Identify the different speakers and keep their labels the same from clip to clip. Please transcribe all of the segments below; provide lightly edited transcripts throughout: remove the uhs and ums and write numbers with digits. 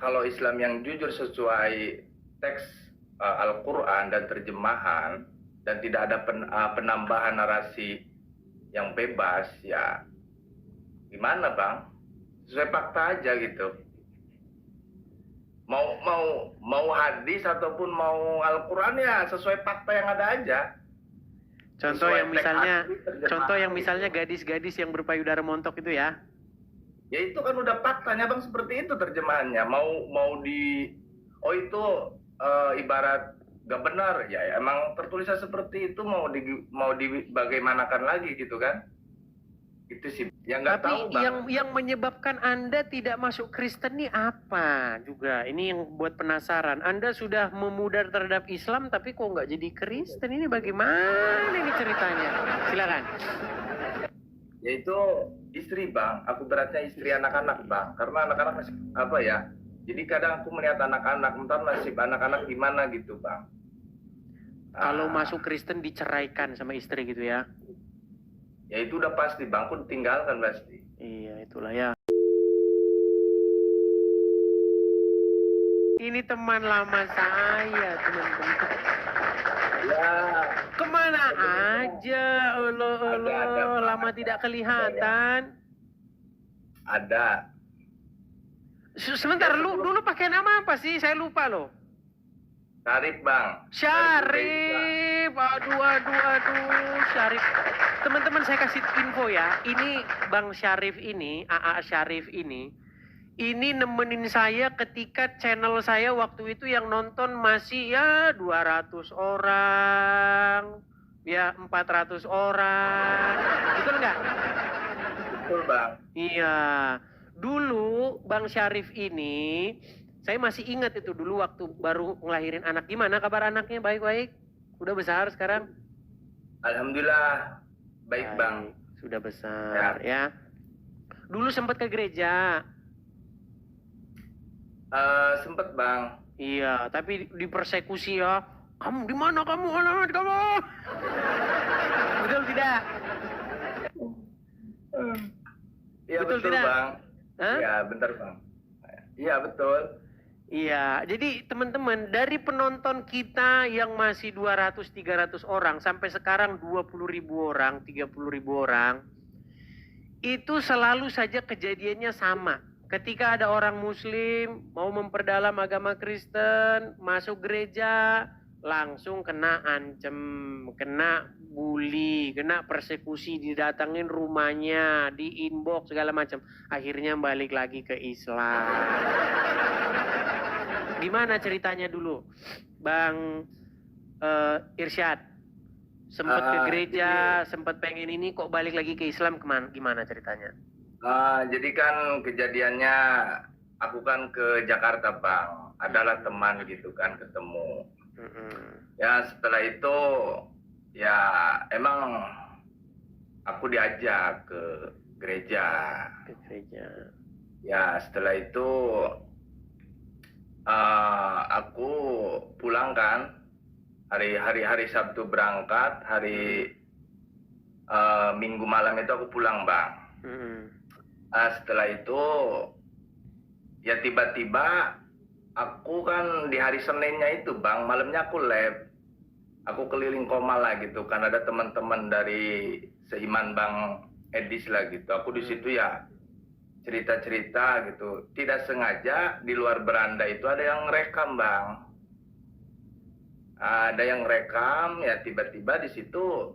Speaker 1: kalau Islam yang jujur sesuai teks Al-Quran dan terjemahan dan tidak ada penambahan narasi yang bebas, ya gimana bang? Sesuai fakta aja gitu. Mau hadis ataupun mau Al-Quran ya sesuai fakta yang ada aja.
Speaker 2: Contoh yang misalnya gadis-gadis yang berpayudara montok itu ya.
Speaker 1: Ya itu kan udah faktanya bang, seperti itu terjemahannya. Itu ibarat gak benar ya, emang tertulisnya seperti itu, mau dibagaimanakan lagi gitu kan. Itu sih yang nggak tahu bang.
Speaker 2: Yang menyebabkan Anda tidak masuk Kristen nih apa juga? Ini yang buat penasaran. Anda sudah memudar terhadap Islam tapi kok nggak jadi Kristen, ini bagaimana ini ceritanya? Silakan.
Speaker 1: Yaitu istri bang, aku beratnya istri, anak-anak bang, karena anak-anak masih apa ya, jadi kadang aku melihat anak-anak, entar nasib anak-anak gimana gitu bang.
Speaker 2: Kalau masuk Kristen diceraikan sama istri gitu ya?
Speaker 1: Ya itu udah pasti bang, aku ditinggalkan pasti.
Speaker 2: Iya itulah ya. Ini teman lama saya teman-teman.
Speaker 1: Ya.
Speaker 2: Kemana aja, ada, lama tidak kelihatan.
Speaker 1: Ada.
Speaker 2: Sebentar, dulu pakai nama apa sih? Saya lupa loh.
Speaker 1: Syarif bang.
Speaker 2: Syarif, aduh, Syarif. Teman-teman saya kasih info ya. Ini Bang Syarif ini, AA Syarif ini nemenin saya ketika channel saya waktu itu yang nonton masih ya 200 orang, ya 400 orang. Betul nggak?
Speaker 1: Betul bang.
Speaker 2: Iya. Dulu Bang Syarif ini, saya masih ingat itu dulu waktu baru ngelahirin anak. Gimana kabar anaknya? Baik-baik? Udah besar sekarang?
Speaker 1: Alhamdulillah baik bang.
Speaker 2: Sudah besar ya. Dulu sempat ke gereja?
Speaker 1: Sempet bang.
Speaker 2: Iya, tapi dipersekusi ya. Kamu di mana kamu, anak kamu? Betul tidak?
Speaker 1: Iya betul
Speaker 2: tidak?
Speaker 1: Bang. Iya bentar bang. Iya betul.
Speaker 2: Iya, jadi teman-teman dari penonton kita yang masih 200-300 orang sampai sekarang 20.000 orang, 30.000 orang, itu selalu saja kejadiannya sama. Ketika ada orang Muslim mau memperdalam agama Kristen, masuk gereja, langsung kena ancam, kena bully, kena persekusi, didatangin rumahnya, di inbox segala macam. Akhirnya balik lagi ke Islam. Gimana ceritanya dulu, Bang Irsyad? Sempat ke gereja, sempat pengen ini, kok balik lagi ke Islam, gimana ceritanya?
Speaker 1: Jadi kan kejadiannya, aku kan ke Jakarta bang, adalah teman gitu kan, ketemu. Ya setelah itu, ya emang aku diajak ke gereja. Ya setelah itu, aku pulang kan, hari Sabtu berangkat, hari Minggu malam itu aku pulang bang. Setelah itu ya tiba-tiba aku kan di hari Seninnya itu bang, malamnya aku lab, aku keliling koma lah gitu kan, ada teman-teman dari seiman bang Edis lah gitu, aku di situ ya cerita-cerita gitu, tidak sengaja di luar beranda itu ada yang rekam bang, ada yang rekam ya, tiba-tiba di situ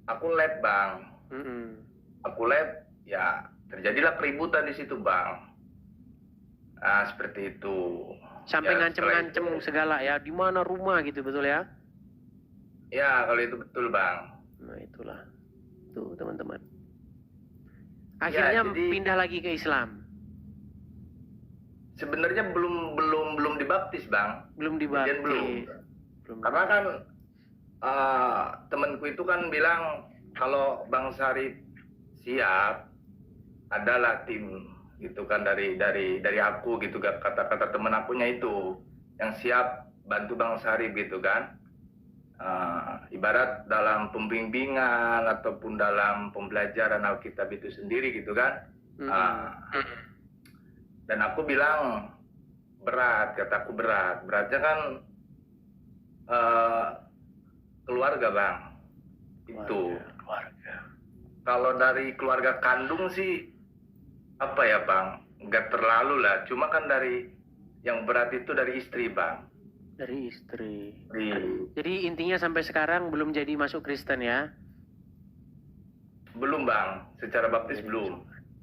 Speaker 1: aku lab bang. Aku lab, ya terjadilah keributan di situ bang. Seperti itu.
Speaker 2: Sampai ya, ngancem-ngancem segala ya, di mana rumah gitu, betul ya?
Speaker 1: Ya kalau itu betul bang.
Speaker 2: Nah itulah, tuh teman-teman. Akhirnya ya, jadi, pindah lagi ke Islam.
Speaker 1: Sebenarnya belum dibaptis bang.
Speaker 2: Belum dibaptis.
Speaker 1: Belum. Karena kan temanku itu kan bilang kalau Bang Syarif siap, adalah tim gitu kan dari aku gitu, kata temen akunya itu yang siap bantu Bang Syarif gitu kan, ibarat dalam pembimbingan ataupun dalam pembelajaran Alkitab itu sendiri gitu kan. Dan aku bilang berat, kataku berat. Beratnya kan keluarga bang. Itu.
Speaker 2: Keluarga.
Speaker 1: Kalau dari keluarga kandung sih apa ya bang? Nggak terlalu lah. Cuma kan dari yang berat itu dari istri bang.
Speaker 2: Dari istri.
Speaker 1: Di-
Speaker 2: Jadi intinya sampai sekarang belum jadi masuk Kristen ya?
Speaker 1: Belum bang. Secara baptis
Speaker 2: Jadi
Speaker 1: belum.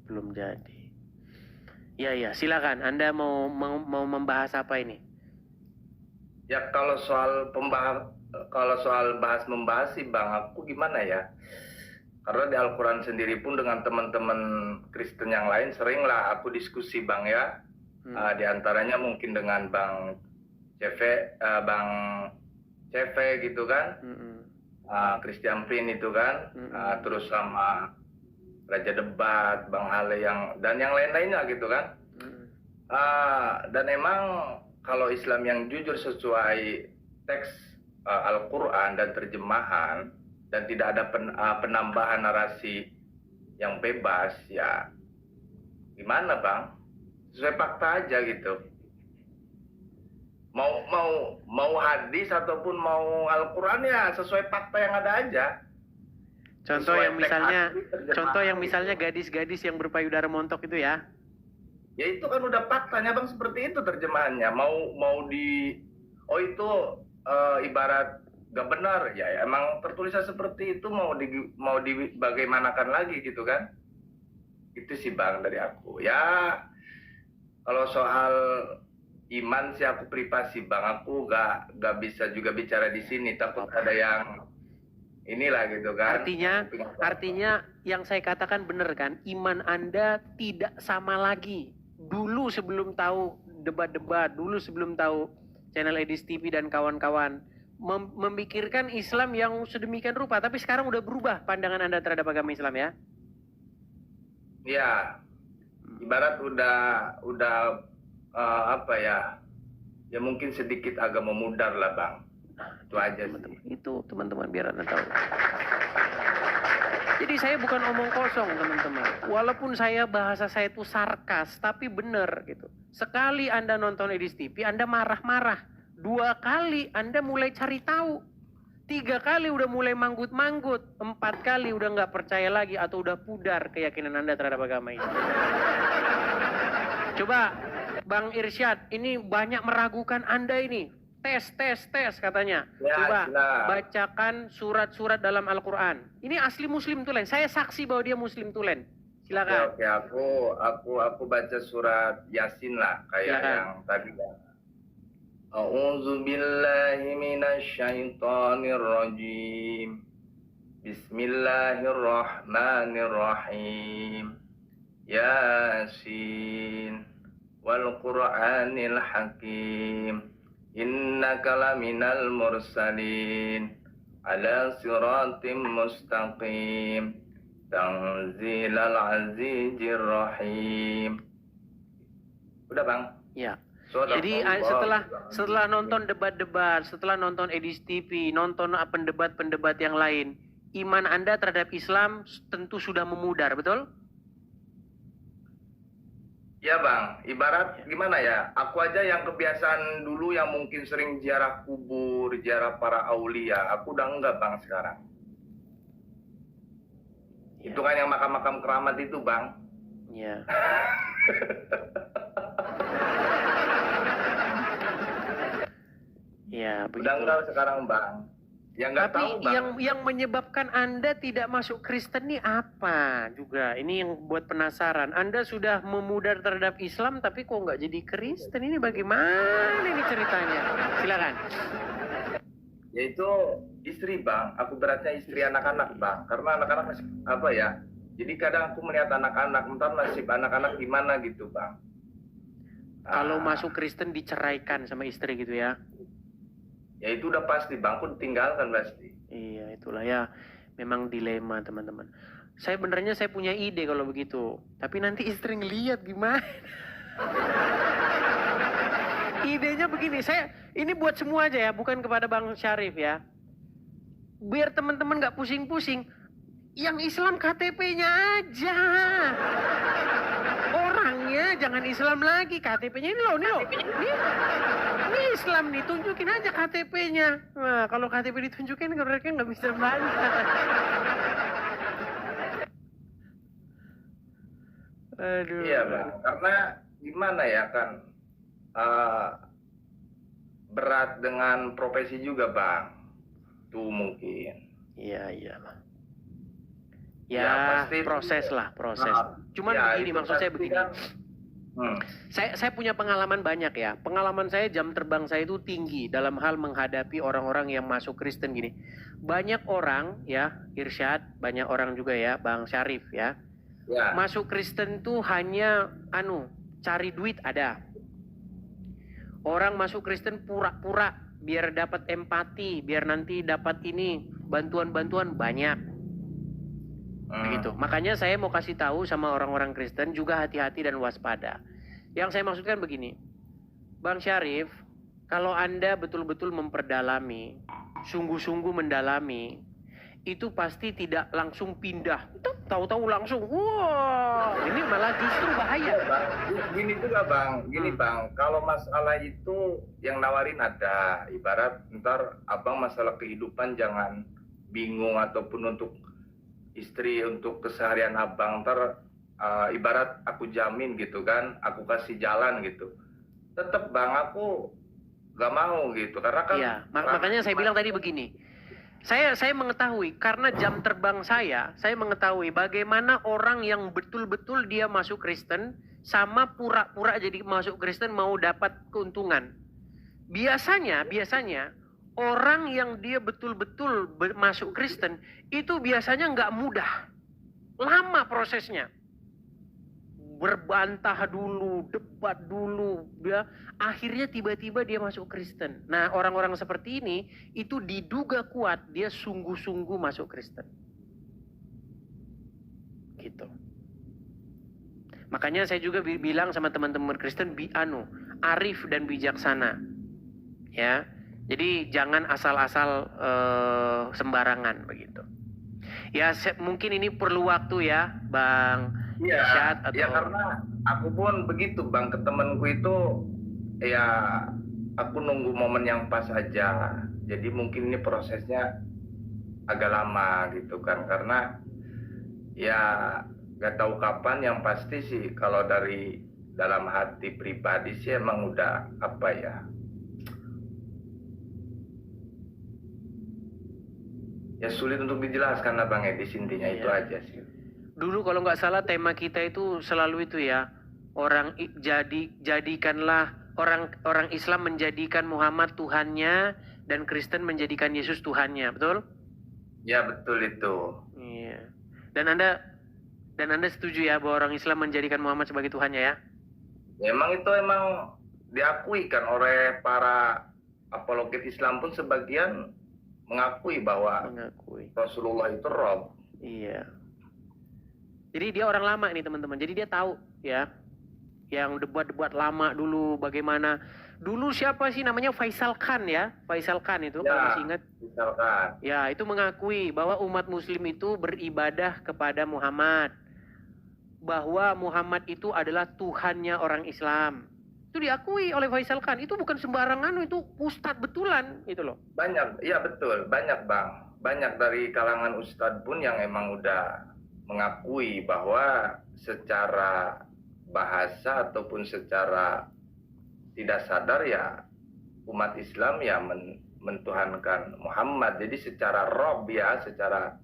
Speaker 2: Belum jadi. Ya, silakan. Anda mau membahas apa ini?
Speaker 1: Ya kalau soal bahas membahas sih bang, aku gimana ya? Karena di Al-Quran sendiri pun dengan teman-teman Kristen yang lain seringlah aku diskusi bang ya. Di antaranya mungkin dengan bang bang CV gitu kan, Christian Prin itu kan, terus sama Raja Debat, Bang Hale dan yang lain-lainnya gitu kan. Dan emang kalau Islam yang jujur sesuai teks Al-Quran dan terjemahan dan tidak ada penambahan narasi yang bebas, ya gimana bang? Sesuai fakta aja gitu. Mau hadis ataupun mau Al-Quran ya sesuai fakta yang ada aja.
Speaker 2: Contoh
Speaker 1: Sesuai
Speaker 2: yang
Speaker 1: teks
Speaker 2: misalnya,
Speaker 1: asli, terjemahan
Speaker 2: contoh yang
Speaker 1: gitu.
Speaker 2: misalnya gadis-gadis yang berpayudara montok itu ya?
Speaker 1: Ya itu kan udah faktanya bang, seperti itu terjemahannya. Oh itu ibarat gak benar ya, emang tertulisnya seperti itu, mau dibagaimanakan lagi gitu kan. Itu sih bang dari aku ya. Kalau soal iman sih aku privasi bang, aku gak bisa juga bicara di sini, takut ada yang inilah gitu kan.
Speaker 2: Artinya yang saya katakan benar kan? Iman Anda tidak sama lagi. Dulu sebelum tahu debat-debat, dulu sebelum tahu channel Edis TV dan kawan-kawan, memikirkan Islam yang sedemikian rupa, tapi sekarang udah berubah pandangan Anda terhadap agama Islam ya?
Speaker 1: Ya, ibarat udah apa ya? Ya mungkin sedikit agak memudar lah bang. Itu aja sih.
Speaker 2: Itu teman-teman biar Anda tahu. Jadi saya bukan omong kosong teman-teman. Walaupun bahasa saya itu sarkas, tapi benar gitu. Sekali Anda nonton Edis TV, Anda marah-marah. 2 kali Anda mulai cari tahu. 3 kali udah mulai manggut-manggut. 4 kali udah nggak percaya lagi atau udah pudar keyakinan Anda terhadap agama ini. Coba Bang Irsyad, ini banyak meragukan Anda ini. Tes katanya.
Speaker 1: Ya,
Speaker 2: Coba
Speaker 1: silah.
Speaker 2: bacakan surat-surat dalam Al-Quran. Ini asli Muslim tulen. Saya saksi bahwa dia Muslim tulen. Silakan.
Speaker 1: Oke, aku baca surat Yasin lah kayak
Speaker 2: Silakan.
Speaker 1: yang tadi kan. A'udzu billahi minasyaitonir rajim. Bismillahirrahmanirrahim. Yasin wal Qur'anil Hakim. Innaka laminal mursalin ala siratim mustaqim. Tanzilal azizir rahim. Udah bang?
Speaker 2: Ya.
Speaker 1: Sadaqallah.
Speaker 2: Jadi setelah nonton debat-debat, setelah nonton Edis TV, nonton pendebat-pendebat yang lain, iman Anda terhadap Islam tentu sudah memudar, betul?
Speaker 1: Ya bang, ibarat gimana ya, aku aja yang kebiasaan dulu yang mungkin sering ziarah kubur, ziarah para aulia, aku udah enggak bang sekarang.
Speaker 2: Ya.
Speaker 1: Itu kan yang makam-makam keramat itu bang.
Speaker 2: Ya. Ya, begitu.
Speaker 1: Udah enggak sekarang bang. Ya enggak
Speaker 2: Tapi
Speaker 1: tahu bang.
Speaker 2: yang menyebabkan Anda tidak masuk Kristen ini apa juga? Ini yang buat penasaran. Anda sudah memudar terhadap Islam tapi kok nggak jadi Kristen? Ini bagaimana ini ceritanya? Silakan.
Speaker 1: Yaitu istri bang, aku beratnya istri anak-anak bang. Karena anak-anak masih apa ya? Jadi kadang aku melihat anak-anak, entar nasib anak-anak gimana gitu bang.
Speaker 2: Kalau masuk Kristen diceraikan sama istri gitu ya?
Speaker 1: Ya itu udah pasti bang, aku ditinggalkan pasti.
Speaker 2: Iya, itulah ya. Memang dilema teman-teman. Saya punya ide kalau begitu. Tapi nanti istri ngeliat gimana? Idenya begini, ini buat semua aja ya, bukan kepada Bang Syarif ya. Biar teman-teman nggak pusing-pusing. Yang Islam KTP-nya aja. orangnya jangan Islam lagi, KTP-nya ini loh, ini Islam nih, tunjukin aja KTP-nya. Nah, kalau KTP ditunjukin mereka nggak bisa bantah. Aduh.
Speaker 1: Iya Bang, karena gimana ya kan, berat dengan profesi juga Bang, tuh mungkin.
Speaker 2: Iya iyalah.
Speaker 1: Ya,
Speaker 2: Ya,
Speaker 1: pasti
Speaker 2: proses lah, proses.
Speaker 1: Nah,
Speaker 2: Cuman
Speaker 1: ya,
Speaker 2: begini,
Speaker 1: itu
Speaker 2: maksud saya
Speaker 1: pasti
Speaker 2: begini.
Speaker 1: kan,
Speaker 2: Saya punya pengalaman banyak ya. Pengalaman saya, jam terbang saya itu tinggi dalam hal menghadapi orang-orang yang masuk Kristen gini. Banyak orang ya, Irsyad, banyak orang juga ya, Bang Syarif ya.
Speaker 1: ya,
Speaker 2: Masuk Kristen tuh hanya cari duit ada. Orang masuk Kristen pura-pura biar dapat empati, biar nanti dapat ini bantuan-bantuan banyak. Begitu. Makanya saya mau kasih tahu sama orang-orang Kristen juga hati-hati dan waspada. Yang saya maksudkan begini, Bang Syarif, kalau Anda betul-betul memperdalami, sungguh-sungguh mendalami, itu pasti tidak langsung pindah. Tahu-tahu langsung, wah, ini malah justru bahaya.
Speaker 1: Bang. Gini juga Bang, Bang, kalau masalah itu yang nawarin ada, ibarat ntar Abang masalah kehidupan jangan bingung ataupun untuk istri, untuk keseharian Abang, ntar ibarat aku jamin gitu kan, aku kasih jalan gitu. Tetap Bang, aku gak mau gitu, karena kan.
Speaker 2: Iya, makanya saya bilang tadi begini. Saya mengetahui karena jam terbang saya mengetahui bagaimana orang yang betul-betul dia masuk Kristen sama pura-pura jadi masuk Kristen mau dapat keuntungan. Biasanya orang yang dia betul-betul masuk Kristen itu biasanya nggak mudah, lama prosesnya. Berbantah dulu, debat dulu, ya. Akhirnya tiba-tiba dia masuk Kristen. Nah, orang-orang seperti ini itu diduga kuat dia sungguh-sungguh masuk Kristen. Gitu. Makanya saya juga bilang sama teman-teman Kristen, arif dan bijaksana. Ya. Jadi jangan asal-asal sembarangan begitu. Ya, mungkin ini perlu waktu ya, Bang.
Speaker 1: Iya, ya karena aku pun begitu Bang, ke temenku itu ya aku nunggu momen yang pas aja. Jadi mungkin ini prosesnya agak lama gitu kan, karena ya gak tahu kapan. Yang pasti sih kalau dari dalam hati pribadi sih emang udah apa ya sulit untuk dijelaskan lah Bang Edis, intinya itu aja sih.
Speaker 2: Dulu kalau nggak salah tema kita itu selalu itu ya, jadikanlah orang Islam menjadikan Muhammad Tuhannya dan Kristen menjadikan Yesus Tuhannya, betul?
Speaker 1: Ya betul itu.
Speaker 2: Iya. Dan Anda setuju ya bahwa orang Islam menjadikan Muhammad sebagai Tuhannya ya?
Speaker 1: Emang itu emang diakui kan oleh para apologet Islam pun sebagian mengakui bahwa Rasulullah itu Rob.
Speaker 2: Iya. Jadi dia orang lama nih teman-teman. Jadi dia tahu ya, yang debat-debat lama dulu bagaimana. Dulu siapa sih namanya Faisal Khan ya? Faisal Khan itu kalau masih ingat.
Speaker 1: Faisal Khan.
Speaker 2: Ya, itu mengakui bahwa umat muslim itu beribadah kepada Muhammad. Bahwa Muhammad itu adalah Tuhannya orang Islam. Itu diakui oleh Faisal Khan. Itu bukan sembarangan, itu ustadz betulan gitu loh.
Speaker 1: Banyak, iya betul, banyak Bang. Banyak dari kalangan ustadz pun yang emang udah mengakui bahwa secara bahasa ataupun secara tidak sadar ya umat Islam ya mentuhankan Muhammad. Jadi secara rob ya, secara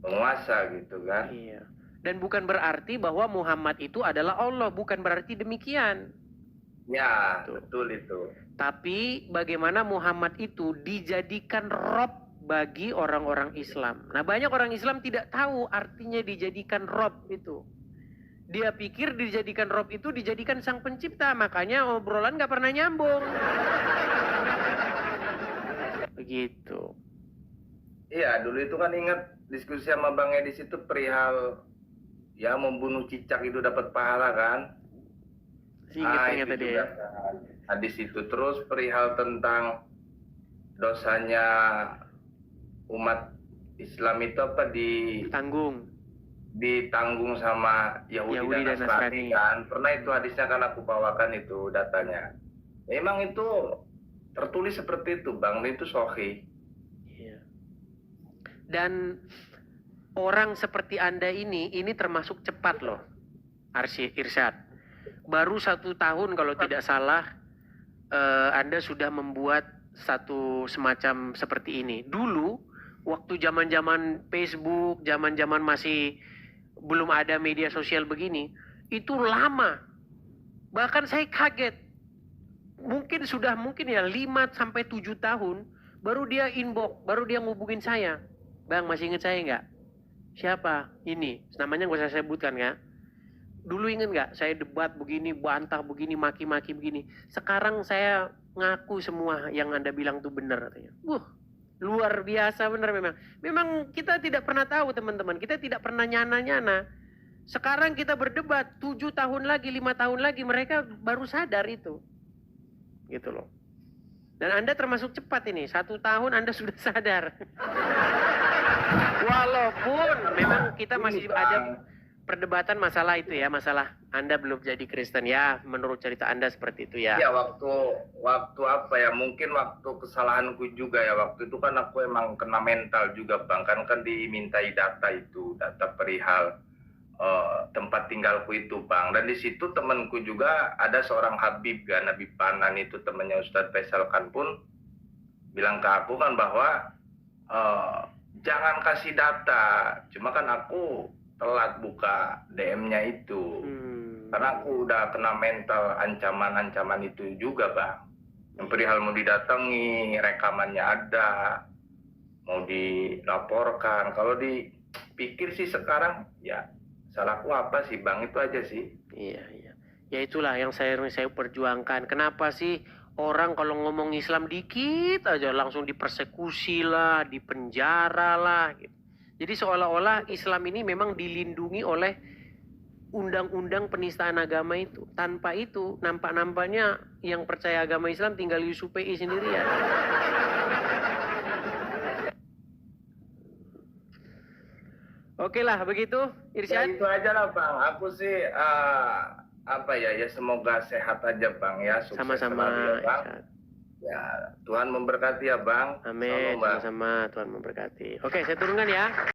Speaker 1: penguasa gitu kan.
Speaker 2: Iya. Dan bukan berarti bahwa Muhammad itu adalah Allah, bukan berarti demikian.
Speaker 1: Ya, betul itu.
Speaker 2: Tapi bagaimana Muhammad itu dijadikan rob bagi orang-orang Islam. Nah, banyak orang Islam tidak tahu artinya dijadikan Rob itu. Dia pikir dijadikan Rob itu dijadikan sang pencipta, makanya obrolan gak pernah nyambung. Begitu.
Speaker 1: Iya, dulu itu kan ingat diskusi sama Bang Edis itu perihal ya membunuh cicak itu dapat pahala kan.
Speaker 2: Ingat tadi ya.
Speaker 1: Hadis itu terus perihal tentang dosanya umat Islam itu apa ditanggung sama Yahudi dan Nasrani kan. Pernah itu hadisnya kan aku bawakan itu datanya. Memang itu tertulis seperti itu Bang, itu sahih.
Speaker 2: Iya. Dan orang seperti Anda ini termasuk cepat loh, Irsyad. Baru 1 tahun kalau tidak salah, Anda sudah membuat satu semacam seperti ini. Dulu, waktu zaman-zaman Facebook, zaman-zaman masih belum ada media sosial begini, itu lama. Bahkan saya kaget. Mungkin ya 5-7 tahun, baru dia inbox, baru dia ngubungin saya. Bang, masih ingat saya nggak? Siapa? Ini, namanya nggak usah saya sebutkan ya. Dulu ingat nggak, saya debat begini, bantah begini, maki-maki begini. Sekarang saya ngaku semua yang Anda bilang itu benar katanya. Luar biasa benar memang. Memang kita tidak pernah tahu teman-teman, kita tidak pernah nyana-nyana. Sekarang kita berdebat 7 tahun lagi, 5 tahun lagi mereka baru sadar itu. Gitu loh. Dan Anda termasuk cepat ini, 1 tahun Anda sudah sadar. Walaupun memang kita masih ada perdebatan masalah itu ya, masalah Anda belum jadi Kristen ya, menurut cerita Anda seperti itu ya.
Speaker 1: Ya waktu apa ya, mungkin waktu kesalahanku juga ya, waktu itu kan aku emang kena mental juga Bang, kan dimintai data perihal tempat tinggalku itu Bang, dan di situ temanku juga ada seorang Habib kan, Habib Panan itu temannya Ustadz Faisal kan pun bilang ke aku kan bahwa jangan kasih data, cuma kan aku telat buka DM-nya itu. Karena aku udah kena mental ancaman-ancaman itu juga Bang. Yang perihal mau didatangi, rekamannya ada, mau dilaporkan. Kalau dipikir sih sekarang, ya salahku apa sih Bang, itu aja sih.
Speaker 2: Iya. Ya itulah yang saya perjuangkan. Kenapa sih orang kalau ngomong Islam dikit aja langsung dipersekusi lah, dipenjara lah gitu. Jadi seolah-olah Islam ini memang dilindungi oleh undang-undang penistaan agama itu. Tanpa itu, nampak-nampaknya yang percaya agama Islam tinggal Yusuf PI sendirian. Oke lah, begitu, Irsyad.
Speaker 1: Ya itu aja lah Bang. Aku sih ya semoga sehat aja Bang ya. Sukses
Speaker 2: Sama-sama,
Speaker 1: selalu ya Bang.
Speaker 2: Irsyad.
Speaker 1: Ya, Tuhan memberkati ya Bang.
Speaker 2: Amin, sama-sama, Tuhan memberkati. Oke, saya turunkan ya.